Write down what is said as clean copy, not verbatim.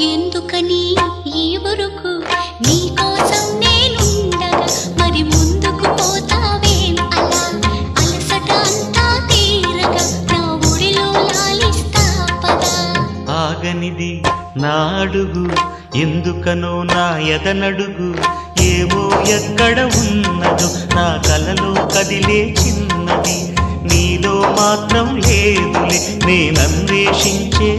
ఎందుకని ఈ వరకు నీకోసం నేనుండగా మరి ముందుకు పోతావేం అలా అలసట అంతా తీరగా నా ఊరిలో లాలిస్తా పదా ఆగనిది నా అడుగు ఎందుకనో నా ఎదనడుగు ఏవో ఎక్కడ ఉన్నదో నా కలలో కదిలే చిన్నది నీలో మాత్రం లేదులే నేనన్వేషించే